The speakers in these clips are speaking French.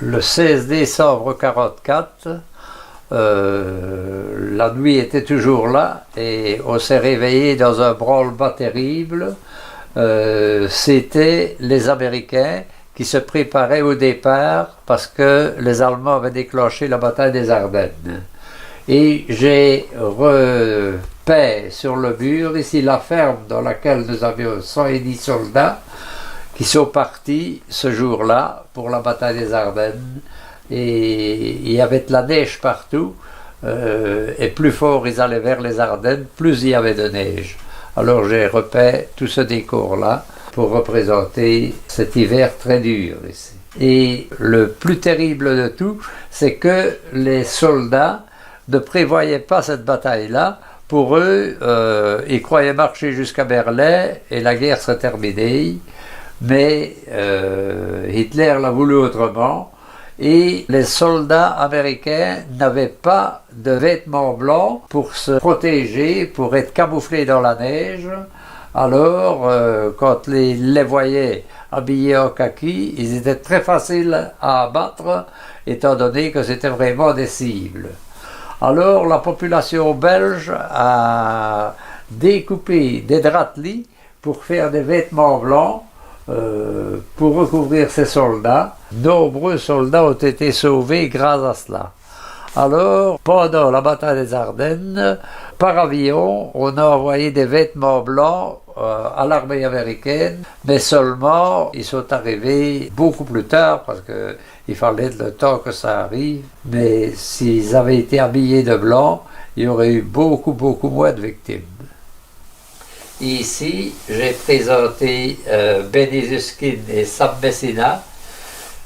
Le 16 décembre 1944, la nuit était toujours là et on s'est réveillé dans un branle-bas terrible. C'était les Américains qui se préparaient au départ parce que les Allemands avaient déclenché la bataille des Ardennes. Et j'ai repeint sur le mur ici la ferme dans laquelle nous avions 110 soldats qui sont partis ce jour-là pour la bataille des Ardennes. Et il y avait de la neige partout, et plus fort ils allaient vers les Ardennes, plus il y avait de neige. Alors j'ai repeint tout ce décor-là pour représenter cet hiver très dur ici. Et le plus terrible de tout, c'est que les soldats ne prévoyaient pas cette bataille-là. Pour eux, ils croyaient marcher jusqu'à Berlin et la guerre serait terminée. Mais Hitler l'a voulu autrement. Et les soldats américains n'avaient pas de vêtements blancs pour se protéger, pour être camouflés dans la neige. Alors, quand les voyaient habillés en kaki, ils étaient très faciles à abattre, étant donné que c'était vraiment des cibles. Alors, la population belge a découpé des draps de lit pour faire des vêtements blancs, pour recouvrir ces soldats. Nombreux soldats ont été sauvés grâce à cela. Alors, pendant la bataille des Ardennes, par avion, on a envoyé des vêtements blancs à l'armée américaine, mais seulement ils sont arrivés beaucoup plus tard parce qu'il fallait le temps que ça arrive. Mais s'ils avaient été habillés de blanc, il y aurait eu beaucoup moins de victimes. Ici, j'ai présenté Benny Susskind et Sam Messina.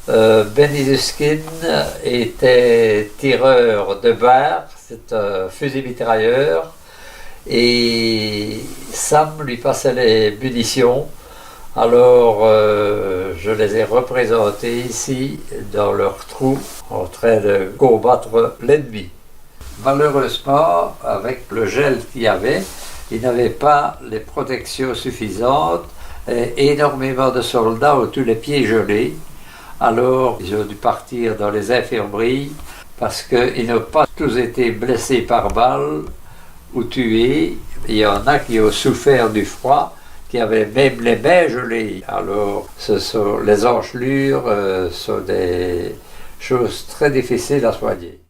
Benny Susskind était tireur de bar, c'est un fusil mitrailleur, et Sam lui passait les munitions. Alors je les ai représentés ici dans leur trou en train de combattre l'ennemi. Malheureusement, avec le gel qu'il y avait, ils n'avaient pas les protections suffisantes et énormément de soldats ont eu les pieds gelés. Alors ils ont dû partir dans les infirmeries parce qu'ils n'ont pas tous été blessés par balle ou tués. Il y en a qui ont souffert du froid, qui avaient même les mains gelées. Alors les enchelures sont des choses très difficiles à soigner.